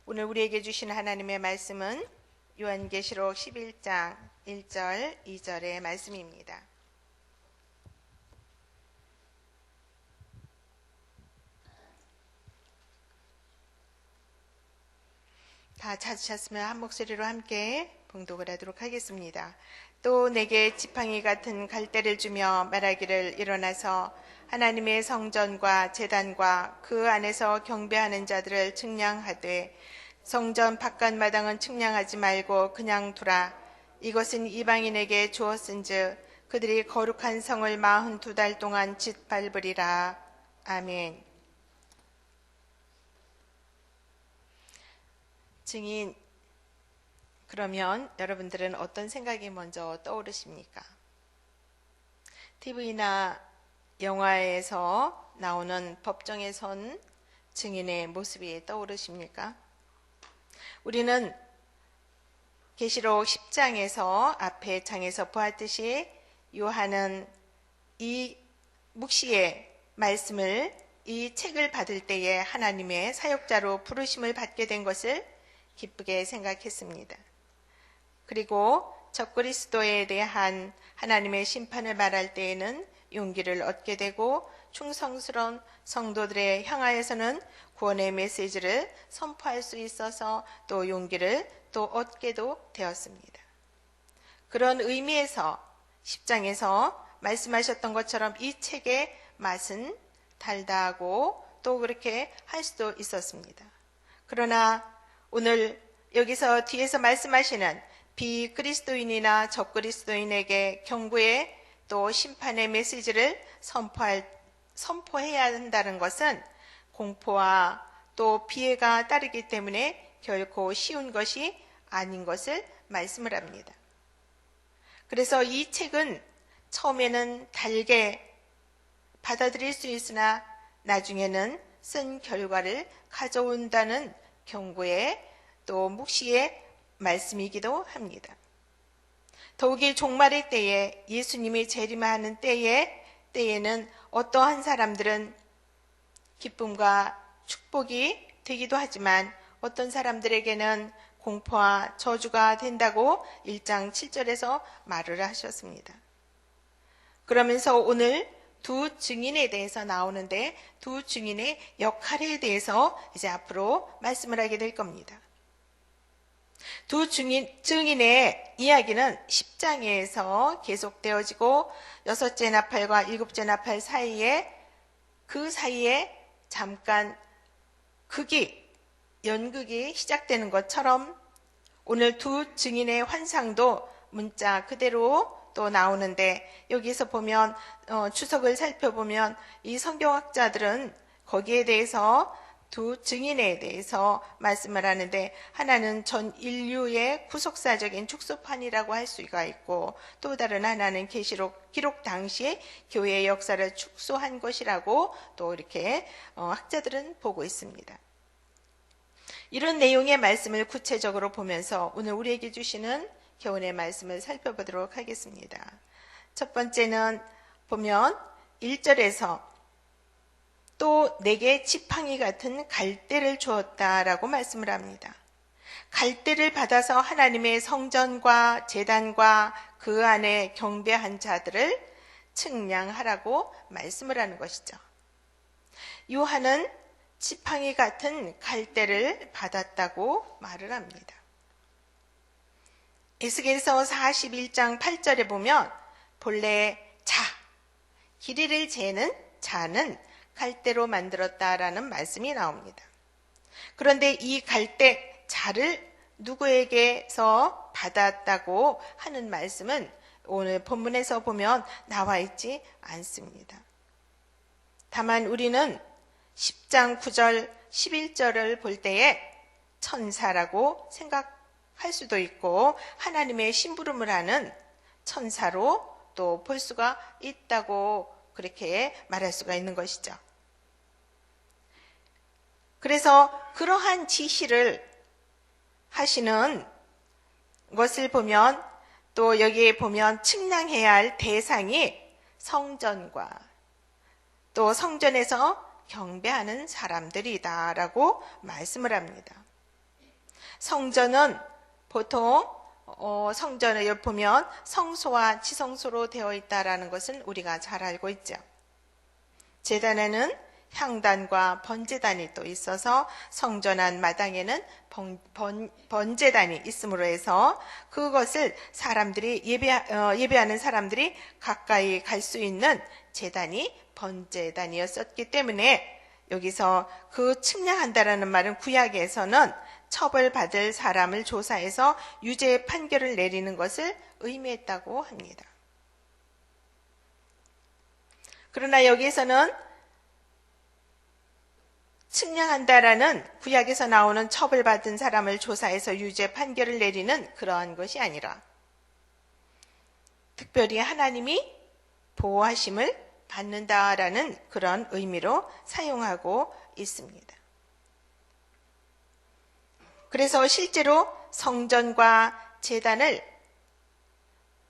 오늘 우리에게 주신 하나님의 말씀은 요한계시록 11장 1절, 2절의 말씀입니다. 다 찾으셨으면 한 목소리로 함께 봉독을 하도록 하겠습니다. 또 내게 지팡이 같은 갈대를 주며 말하기를 일어나서 하나님의 성전과 제단과 그 안에서 경배하는 자들을 측량하되 성전 바깥마당은 측량하지 말고 그냥 두라. 이것은 이방인에게 주었은즉 그들이 거룩한 성을 42달 동안 짓밟으리라. 아멘. 증인, 그러면 여러분들은 어떤 생각이 먼저 떠오르십니까? TV나 영화에서 나오는 법정에 선 증인의 모습이 떠오르십니까? 우리는 계시록 10장에서 앞에 장에서 보았듯이 요한은 이 묵시의 말씀을, 이 책을 받을 때에 하나님의 사역자로 부르심을 받게 된 것을 기쁘게 생각했습니다. 그리고 적그리스도에 대한 하나님의 심판을 말할 때에는 용기를 얻게 되고 충성스러운 성도들에 향하여서는 구원의 메시지를 선포할 수 있어서 또 용기를 또 얻게도 되었습니다. 그런 의미에서 10장에서 말씀하셨던 것처럼 이 책의 맛은 달다하고 또 그렇게 할 수도 있었습니다. 그러나 오늘 여기서 뒤에서 말씀하시는 비그리스도인이나 적그리스도인에게 경고의 또 심판의 메시지를 선포해야 한다는 것은 공포와 또 피해가 따르기 때문에 결코 쉬운 것이 아닌 것을 말씀을 합니다. 그래서 이 책은 처음에는 달게 받아들일 수 있으나 나중에는 쓴 결과를 가져온다는 경고의 또 묵시의 말씀이기도 합니다. 더욱이 종말의 때에 예수님이 재림하는 때에는 어떠한 사람들은 기쁨과 축복이 되기도 하지만 어떤 사람들에게는 공포와 저주가 된다고 1장 7절에서 말을 하셨습니다. 그러면서 오늘 두 증인에 대해서 나오는데 두 증인의 역할에 대해서 이제 앞으로 말씀을 하게 될 겁니다. 두 증인의 이야기는 10장에서 계속되어지고 여섯째 나팔과 일곱째 나팔 사이에 그 사이에 잠깐 연극이 시작되는 것처럼 오늘 두 증인의 환상도 문자 그대로 또 나오는데 여기서 보면 주석을 살펴보면 이 성경학자들은 거기에 대해서 두 증인에 대해서 말씀을 하는데 하나는 전 인류의 구속사적인 축소판이라고 할 수가 있고 또 다른 하나는 계시록 기록 당시에 교회의 역사를 축소한 것이라고 또 이렇게 학자들은 보고 있습니다. 이런 내용의 말씀을 구체적으로 보면서 오늘 우리에게 주시는 교훈의 말씀을 살펴보도록 하겠습니다. 첫 번째는 보면 1절에서 또 내게 지팡이 같은 갈대를 주었다라고 말씀을 합니다. 갈대를 받아서 하나님의 성전과 제단과 그 안에 경배한 자들을 측량하라고 말씀을 하는 것이죠. 요한은 지팡이 같은 갈대를 받았다고 말을 합니다. 에스겔서 41장 8절에 보면 본래 길이를 재는 자는 갈대로 만들었다라는 말씀이 나옵니다. 그런데 이 갈대 자를 누구에게서 받았다고 하는 말씀은 오늘 본문에서 보면 나와 있지 않습니다. 다만 우리는 10장 9절 11절을 볼 때에 천사라고 생각할 수도 있고 하나님의 심부름을 하는 천사로 또 볼 수가 있다고 그렇게 말할 수가 있는 것이죠. 그래서 그러한 지시를 하시는 것을 보면 또 여기에 보면 측량해야 할 대상이 성전과 또 성전에서 경배하는 사람들이다라고 말씀을 합니다. 성전은 보통 성전을 보면 성소와 지성소로 되어 있다라는 것은 우리가 잘 알고 있죠. 제단에는 향단과 번제단이 또 있어서 성전 안 마당에는 번제단이 있음으로 해서 그것을 사람들이 예배하는 사람들이 가까이 갈 수 있는 제단이 번제단이었었기 때문에 여기서 그 측량한다라는 말은 구약에서는 처벌받을 사람을 조사해서 유죄 판결을 내리는 것을 의미했다고 합니다. 그러나 여기에서는 측량한다라는 구약에서 나오는 처벌받은 사람을 조사해서 유죄 판결을 내리는 그러한 것이 아니라 특별히 하나님이 보호하심을 받는다라는 그런 의미로 사용하고 있습니다. 그래서 실제로 성전과 제단을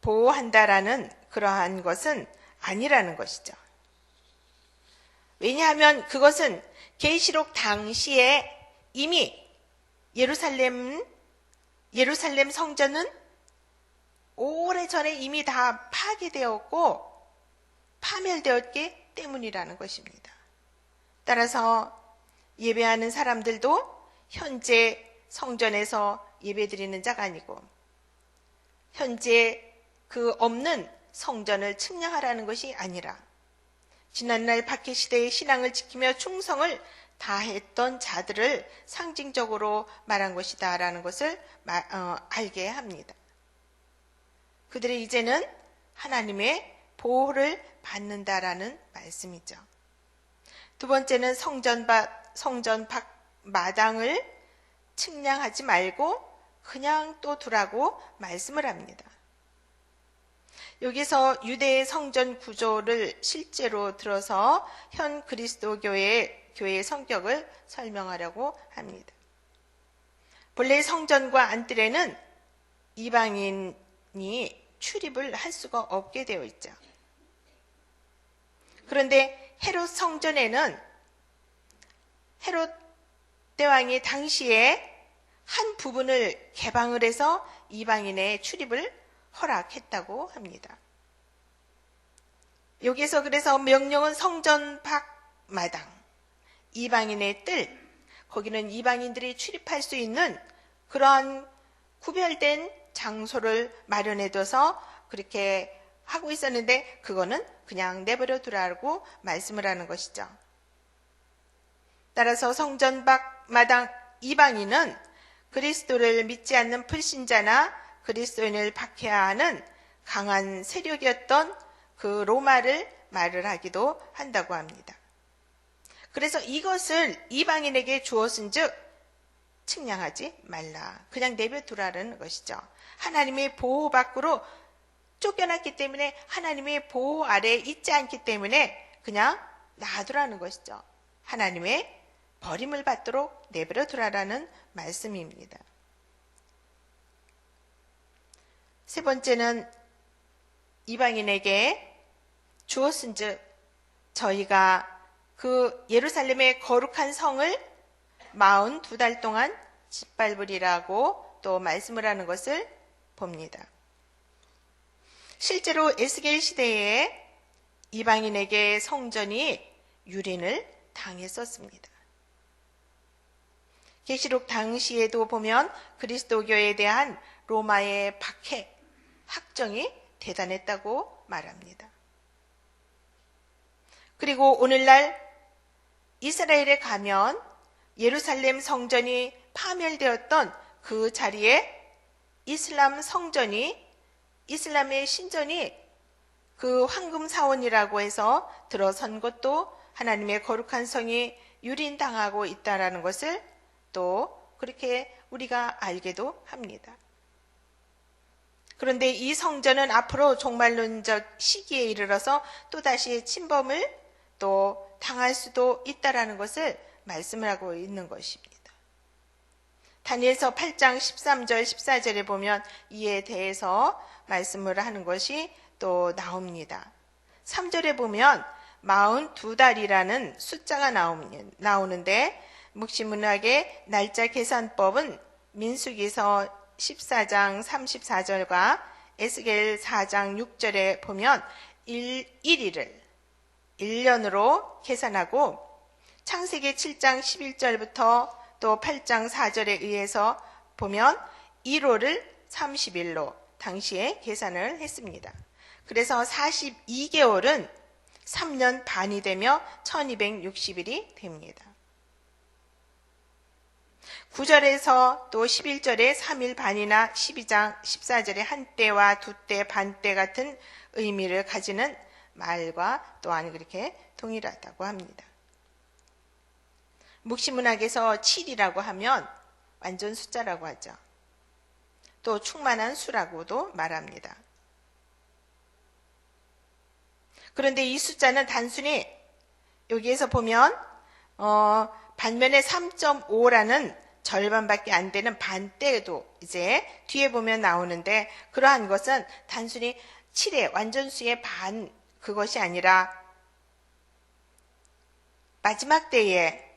보호한다라는 그러한 것은 아니라는 것이죠. 왜냐하면 그것은 계시록 당시에 이미 예루살렘 성전은 오래전에 이미 다 파괴되었고 파멸되었기 때문이라는 것입니다. 따라서 예배하는 사람들도 현재 성전에서 예배드리는 자가 아니고 현재 그 없는 성전을 측량하라는 것이 아니라 지난날 박해시대의 신앙을 지키며 충성을 다했던 자들을 상징적으로 말한 것이다 라는 것을 알게 합니다. 그들이 이제는 하나님의 보호를 받는다라는 말씀이죠. 두 번째는 성전 밖 마당을 측량하지 말고 그냥 또 두라고 말씀을 합니다. 여기서 유대의 성전 구조를 실제로 들어서 현 그리스도 교회의 성격을 설명하려고 합니다. 본래 성전과 안뜰에는 이방인이 출입을 할 수가 없게 되어 있죠. 그런데 헤롯 성전에는 헤롯 대왕이 당시에 한 부분을 개방을 해서 이방인의 출입을 허락했다고 합니다. 여기서 그래서 명령은 성전 밖 마당, 이방인의 뜰, 거기는 이방인들이 출입할 수 있는 그러한 구별된 장소를 마련해둬서 그렇게 하고 있었는데 그거는 그냥 내버려 두라고 말씀을 하는 것이죠. 따라서 성전 밖 마당 이방인은 그리스도를 믿지 않는 불신자나 그리스도인을 박해하는 강한 세력이었던 그 로마를 말을 하기도 한다고 합니다. 그래서 이것을 이방인에게 주었은즉 측량하지 말라. 그냥 내버려두라는 것이죠. 하나님의 보호 밖으로 쫓겨났기 때문에 하나님의 보호 아래에 있지 않기 때문에 그냥 놔두라는 것이죠. 하나님의 버림을 받도록 내버려두라는 말씀입니다. 세 번째는 이방인에게 주었은즉 저희가 그 예루살렘의 거룩한 성을 42달 동안 짓밟으리라고 또 말씀을 하는 것을 봅니다. 실제로 에스겔 시대에 이방인에게 성전이 유린을 당했었습니다. 계시록 당시에도 보면 그리스도교에 대한 로마의 박해, 학정이 대단했다고 말합니다. 그리고 오늘날 이스라엘에 가면 예루살렘 성전이 파멸되었던 그 자리에 이슬람의 신전이 그 황금 사원이라고 해서 들어선 것도 하나님의 거룩한 성이 유린당하고 있다라는 것을 또 그렇게 우리가 알게도 합니다. 그런데 이 성전은 앞으로 종말론적 시기에 이르러서 또다시 침범을 또 당할 수도 있다라는 것을 말씀을 하고 있는 것입니다. 다니엘서 8장 13절 14절에 보면 이에 대해서 말씀을 하는 것이 또 나옵니다. 3절에 보면 42달이라는 숫자가 나오는데 묵시문학의 날짜 계산법은 민수기서 14장 34절과 에스겔 4장 6절에 보면 1일을 1년으로 계산하고 창세기 7장 11절부터 또 8장 4절에 의해서 보면 1호를 30일로 당시에 계산을 했습니다. 그래서 42개월은 3년 반이 되며 1260일이 됩니다. 9절에서 또 11절에 3일 반이나 12장 14절에 한때와 두때 반때 같은 의미를 가지는 말과 또한 그렇게 동일하다고 합니다. 묵시문학에서 7이라고 하면 완전 숫자라고 하죠. 또 충만한 수라고도 말합니다. 그런데 이 숫자는 단순히 여기에서 보면 반면에 3.5라는 절반밖에 안 되는 반때도 이제 뒤에 보면 나오는데 그러한 것은 단순히 7의 완전수의 반 그것이 아니라 마지막 때에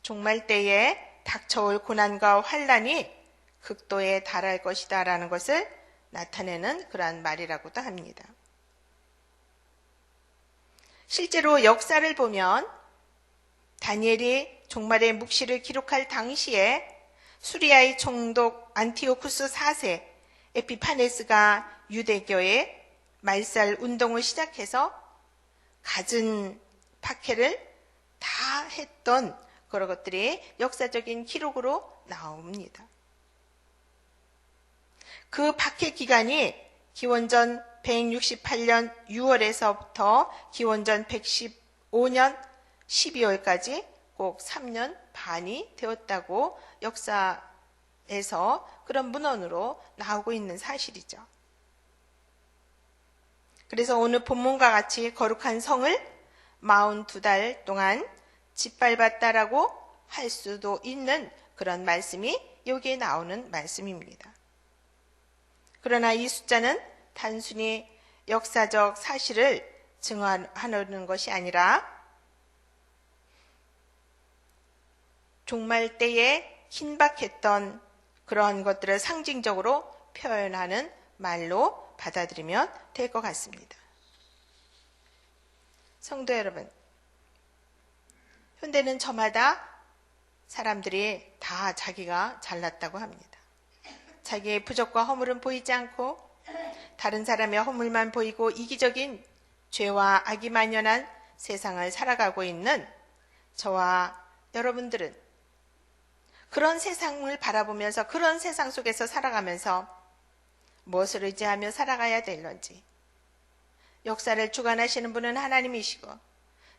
종말 때에 닥쳐올 고난과 환난이 극도에 달할 것이다 라는 것을 나타내는 그러한 말이라고도 합니다. 실제로 역사를 보면 다니엘이 종말의 묵시를 기록할 당시에 수리아의 총독 안티오쿠스 4세 에피파네스가 유대교의 말살 운동을 시작해서 갖은 박해를 다 했던 그런 것들이 역사적인 기록으로 나옵니다. 그 박해 기간이 기원전 168년 6월에서부터 기원전 115년 12월까지 꼭 3년 반이 되었다고 역사에서 그런 문헌으로 나오고 있는 사실이죠. 그래서 오늘 본문과 같이 거룩한 성을 42달 동안 짓밟았다라고 할 수도 있는 그런 말씀이 여기에 나오는 말씀입니다. 그러나 이 숫자는 단순히 역사적 사실을 증언하는 것이 아니라 종말 때에 긴박했던 그런 것들을 상징적으로 표현하는 말로 받아들이면 될 것 같습니다. 성도 여러분, 현대는 저마다 사람들이 다 자기가 잘났다고 합니다. 자기의 부족과 허물은 보이지 않고 다른 사람의 허물만 보이고 이기적인 죄와 악이 만연한 세상을 살아가고 있는 저와 여러분들은 그런 세상을 바라보면서 그런 세상 속에서 살아가면서 무엇을 의지하며 살아가야 될런지, 역사를 주관하시는 분은 하나님이시고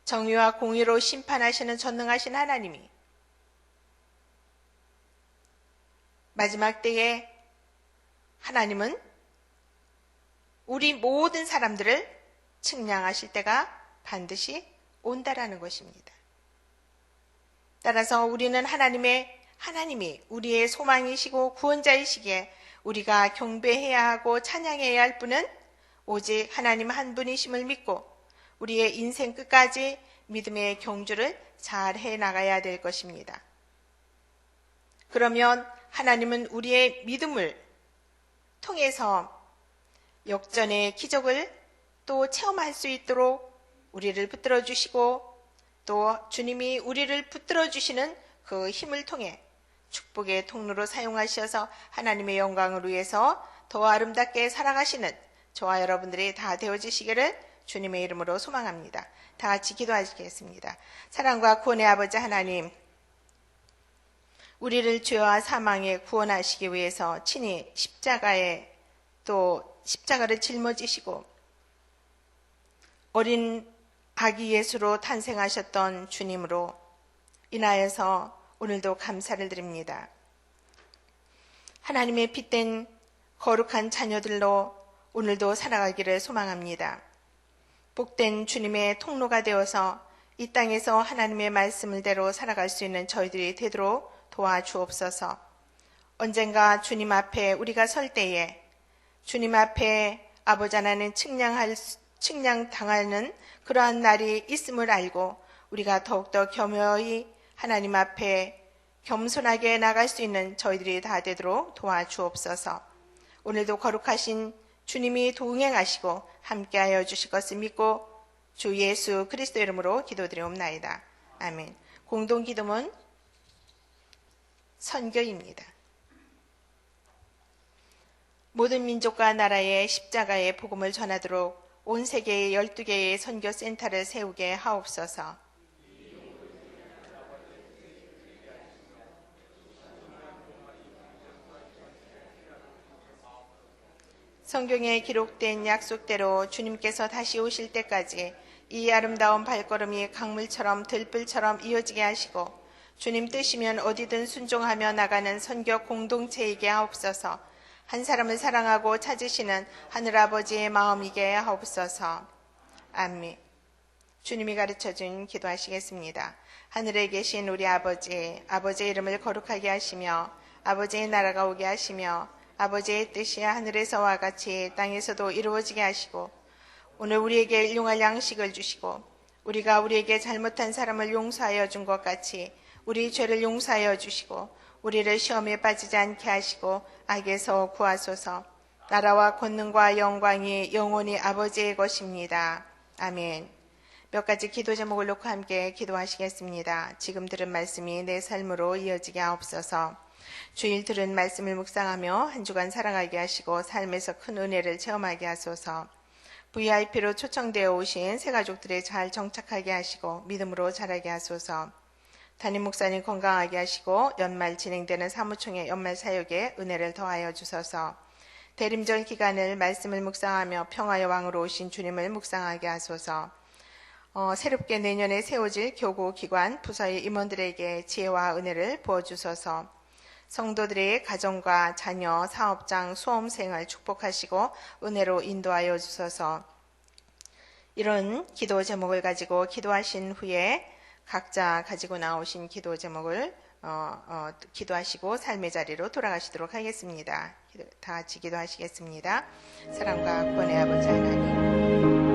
정의와 공의로 심판하시는 전능하신 하나님이 마지막 때에 하나님은 우리 모든 사람들을 측량하실 때가 반드시 온다라는 것입니다. 따라서 우리는 하나님이 우리의 소망이시고 구원자이시기에 우리가 경배해야 하고 찬양해야 할 분은 오직 하나님 한 분이심을 믿고 우리의 인생 끝까지 믿음의 경주를 잘 해나가야 될 것입니다. 그러면 하나님은 우리의 믿음을 통해서 역전의 기적을 또 체험할 수 있도록 우리를 붙들어 주시고 또 주님이 우리를 붙들어 주시는 그 힘을 통해 축복의 통로로 사용하셔서 하나님의 영광을 위해서 더 아름답게 살아가시는 저와 여러분들이 다 되어지시기를 주님의 이름으로 소망합니다. 다 같이 기도하시겠습니다. 사랑과 구원의 아버지 하나님, 우리를 죄와 사망에 구원하시기 위해서 친히 십자가를 짊어지시고 어린 아기 예수로 탄생하셨던 주님으로 인하여서 오늘도 감사를 드립니다. 하나님의 핏된 거룩한 자녀들로 오늘도 살아가기를 소망합니다. 복된 주님의 통로가 되어서 이 땅에서 하나님의 말씀을 대로 살아갈 수 있는 저희들이 되도록 도와주옵소서. 언젠가 주님 앞에 우리가 설 때에 주님 앞에 아버지 하나님 측량당하는 그러한 날이 있음을 알고 우리가 더욱더 겸허히 하나님 앞에 겸손하게 나갈 수 있는 저희들이 다 되도록 도와주옵소서. 오늘도 거룩하신 주님이 동행하시고 함께하여 주실 것을 믿고 주 예수 그리스도 이름으로 기도드리옵나이다. 아멘. 공동기도문 선교입니다. 모든 민족과 나라에 십자가의 복음을 전하도록 온 세계에 12개의 선교센터를 세우게 하옵소서. 성경에 기록된 약속대로 주님께서 다시 오실 때까지 이 아름다운 발걸음이 강물처럼 들불처럼 이어지게 하시고 주님 뜻이면 어디든 순종하며 나가는 선교 공동체이게 하옵소서. 한 사람을 사랑하고 찾으시는 하늘아버지의 마음이게 하옵소서. 아멘. 주님이 가르쳐준 기도하시겠습니다. 하늘에 계신 우리 아버지, 아버지의 이름을 거룩하게 하시며 아버지의 나라가 오게 하시며 아버지의 뜻이 하늘에서와 같이 땅에서도 이루어지게 하시고 오늘 우리에게 일용할 양식을 주시고 우리가 우리에게 잘못한 사람을 용서하여 준 것 같이 우리 죄를 용서하여 주시고 우리를 시험에 빠지지 않게 하시고 악에서 구하소서. 나라와 권능과 영광이 영원히 아버지의 것입니다. 아멘. 몇 가지 기도 제목을 놓고 함께 기도하시겠습니다. 지금 들은 말씀이 내 삶으로 이어지게 하옵소서. 주일 들은 말씀을 묵상하며 한 주간 살아가게 하시고 삶에서 큰 은혜를 체험하게 하소서. VIP로 초청되어 오신 새 가족들이 잘 정착하게 하시고 믿음으로 자라게 하소서. 담임 목사님 건강하게 하시고 연말 진행되는 사무총회 연말 사역에 은혜를 더하여 주소서. 대림절 기간을 말씀을 묵상하며 평화의 왕으로 오신 주님을 묵상하게 하소서. 새롭게 내년에 세워질 교구, 기관, 부서의 임원들에게 지혜와 은혜를 부어주소서. 성도들의 가정과 자녀, 사업장, 수험생을 축복하시고 은혜로 인도하여 주소서. 이런 기도 제목을 가지고 기도하신 후에 각자 가지고 나오신 기도 제목을 기도하시고 삶의 자리로 돌아가시도록 하겠습니다. 다 같이 기도하시겠습니다. 사랑과 구원의 아버지 하나님,